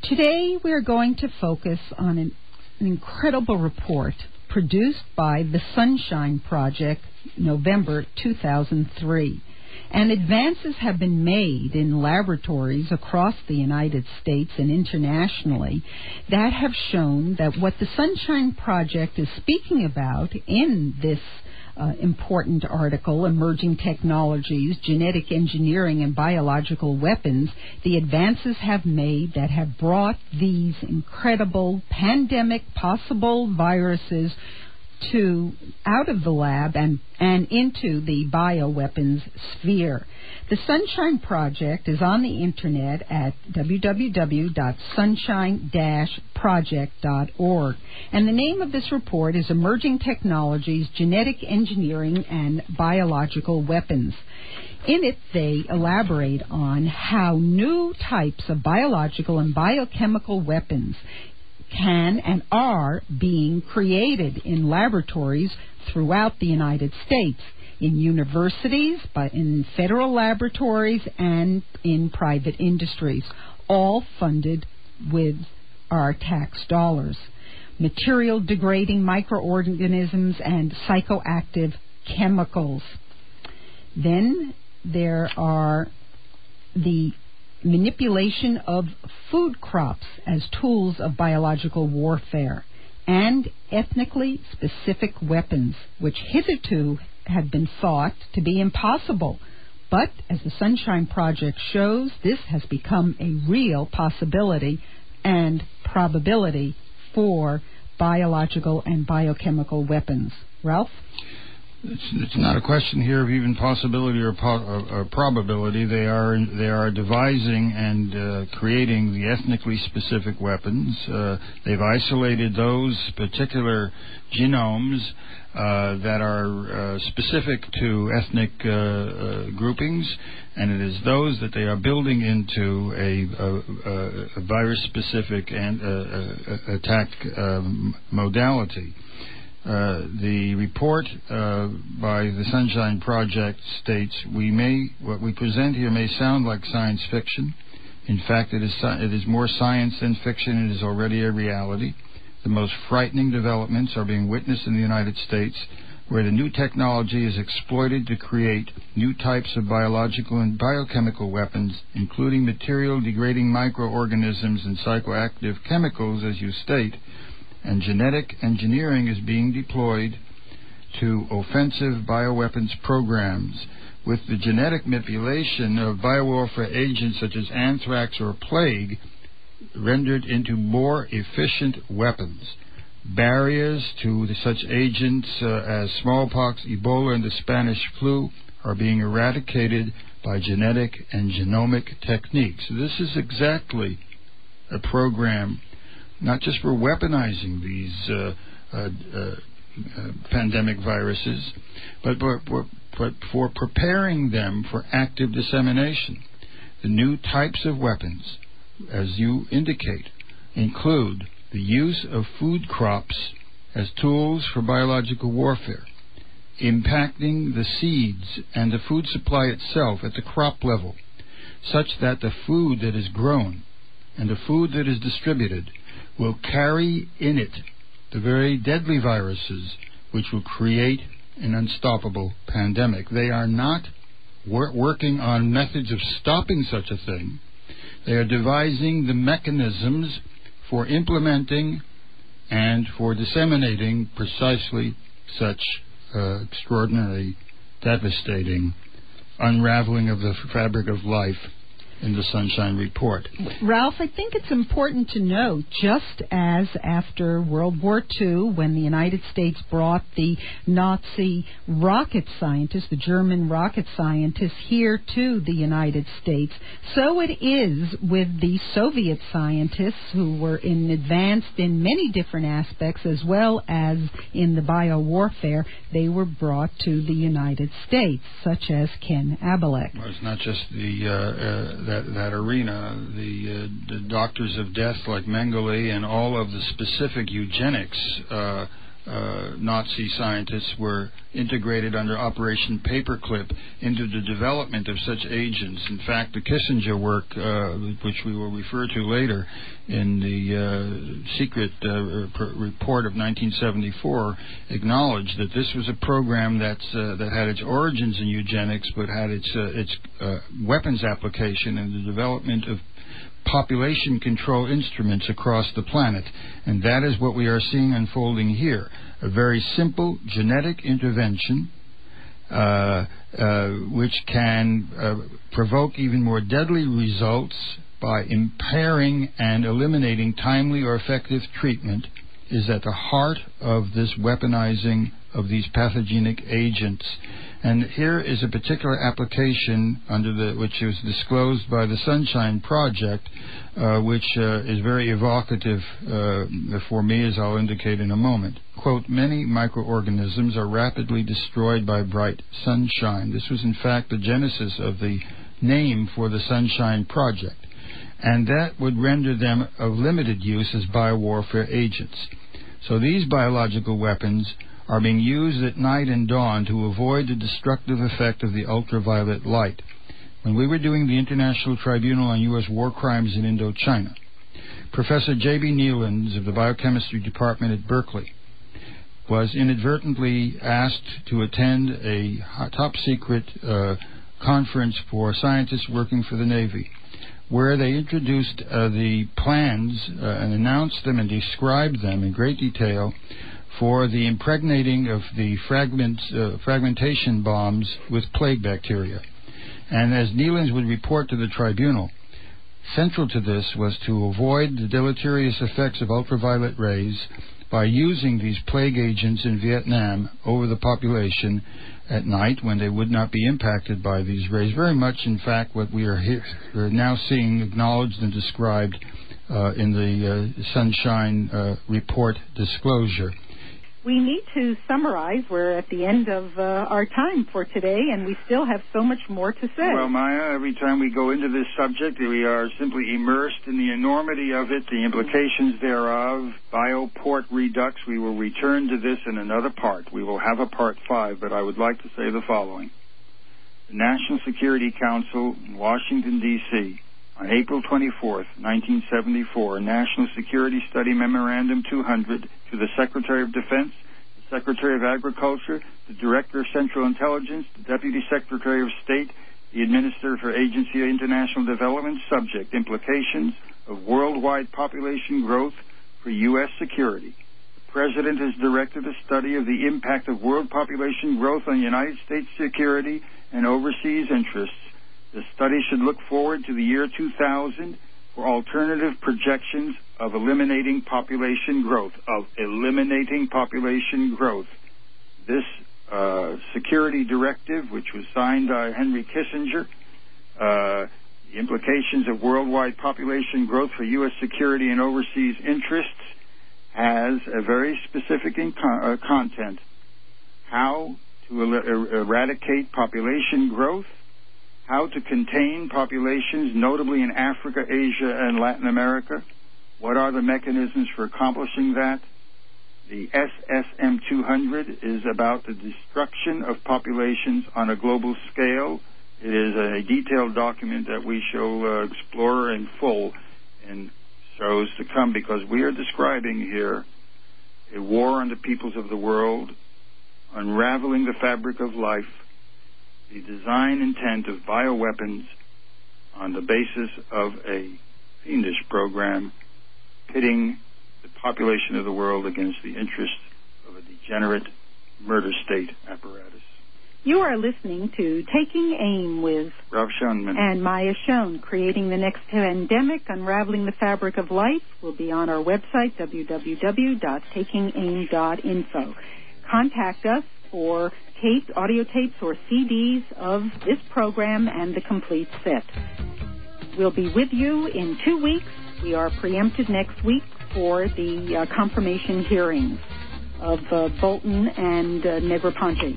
Today we are going to focus on an incredible report produced by the Sunshine Project, November 2003. And advances have been made in laboratories across the United States and internationally that have shown that what the Sunshine Project is speaking about in this important article, Emerging Technologies, Genetic Engineering and Biological Weapons, the advances have made that have brought these incredible pandemic possible viruses out of the lab and into the bioweapons sphere. The Sunshine Project is on the internet at www.sunshine-project.org. And the name of this report is Emerging Technologies, Genetic Engineering and Biological Weapons. In it, they elaborate on how new types of biological and biochemical weapons can and are being created in laboratories throughout the United States, in universities, in federal laboratories, and in private industries, all funded with our tax dollars. Material degrading microorganisms and psychoactive chemicals. Then there are the manipulation of food crops as tools of biological warfare, and ethnically specific weapons, which hitherto have been thought to be impossible. But, as the Sunshine Project shows, this has become a real possibility and probability for biological and biochemical weapons. Ralph? It's not a question here of even possibility or probability. They are devising and creating the ethnically specific weapons. They've isolated those particular genomes that are specific to ethnic groupings, and it is those that they are building into a virus-specific and attack modality. The report by the Sunshine Project states what we present here may sound like science fiction. In fact, it is more science than fiction. It is already a reality. The most frightening developments are being witnessed in the United States, where the new technology is exploited to create new types of biological and biochemical weapons, including material degrading microorganisms and psychoactive chemicals, as you state, and genetic engineering is being deployed to offensive bioweapons programs, with the genetic manipulation of biowarfare agents such as anthrax or plague rendered into more efficient weapons. Barriers to such agents as smallpox, Ebola, and the Spanish flu are being eradicated by genetic and genomic techniques. This is exactly a program not just for weaponizing these pandemic viruses, but for preparing them for active dissemination. The new types of weapons, as you indicate, include the use of food crops as tools for biological warfare, impacting the seeds and the food supply itself at the crop level, such that the food that is grown and the food that is distributed will carry in it the very deadly viruses which will create an unstoppable pandemic. They are not working on methods of stopping such a thing. They are devising the mechanisms for implementing and for disseminating precisely such extraordinary, devastating unraveling of the fabric of life in the Sunshine Report. Ralph, I think it's important to note, just as after World War II, when the United States brought the Nazi rocket scientists, the German rocket scientists, here to the United States, so it is with the Soviet scientists who were advanced in many different aspects, as well as in the biowarfare. They were brought to the United States, such as Ken Abalek. Well, it's not just that arena. The doctors of death like Mengele and all of the specific eugenics Nazi scientists were integrated under Operation Paperclip into the development of such agents. In fact, the Kissinger work, which we will refer to later in the secret report of 1974, acknowledged that this was a program that had its origins in eugenics, but had its weapons application in the development of population control instruments across the planet. And that is what we are seeing unfolding here. A very simple genetic intervention which can provoke even more deadly results by impairing and eliminating timely or effective treatment is at the heart of this weaponizing of these pathogenic agents. And here is a particular application which was disclosed by the Sunshine Project, which is very evocative for me, as I'll indicate in a moment. Quote, many microorganisms are rapidly destroyed by bright sunshine. This was in fact the genesis of the name for the Sunshine Project. And that would render them of limited use as biowarfare agents. So these biological weapons are being used at night and dawn to avoid the destructive effect of the ultraviolet light. When we were doing the International Tribunal on U.S. War Crimes in Indochina, Professor J.B. Nealons of the Biochemistry Department at Berkeley was inadvertently asked to attend a top-secret conference for scientists working for the Navy, where they introduced the plans and announced them and described them in great detail for the impregnating of the fragmentation bombs with plague bacteria. And as Nealons would report to the tribunal, central to this was to avoid the deleterious effects of ultraviolet rays by using these plague agents in Vietnam over the population at night when they would not be impacted by these rays. Very much, in fact, what we are now seeing acknowledged and described in the Sunshine Report disclosure. We need to summarize. We're at the end of our time for today, and we still have so much more to say. Well, Maya, every time we go into this subject, we are simply immersed in the enormity of it, the implications thereof, bioport redux. We will return to this in another part. We will have a part 5, but I would like to say the following. The National Security Council in Washington, D.C., on April 24th, 1974, National Security Study Memorandum 200 to the Secretary of Defense, the Secretary of Agriculture, the Director of Central Intelligence, the Deputy Secretary of State, the Administrator for Agency of International Development, subject implications of worldwide population growth for U.S. security. The President has directed a study of the impact of world population growth on United States security and overseas interests. The study should look forward to the year 2000 for alternative projections of eliminating population growth. This security directive, which was signed by Henry Kissinger, the implications of worldwide population growth for U.S. security and overseas interests, has a very specific content. How to eradicate population growth, how to contain populations, notably in Africa, Asia, and Latin America. What are the mechanisms for accomplishing that? The SSM-200 is about the destruction of populations on a global scale. It is a detailed document that we shall explore in full in shows to come, because we are describing here a war on the peoples of the world, unraveling the fabric of life, the design intent of bioweapons on the basis of a fiendish program, pitting the population of the world against the interests of a degenerate murder state apparatus. You are listening to Taking Aim with Ralph Schoenman and Maya Schoen. Creating the Next Pandemic, Unraveling the Fabric of Life will be on our website, www.takingaim.info. Contact us for audio tapes or CDs of this program and the complete set. We'll be with you in 2 weeks. We are preempted next week for the confirmation hearings of Bolton and Negroponte.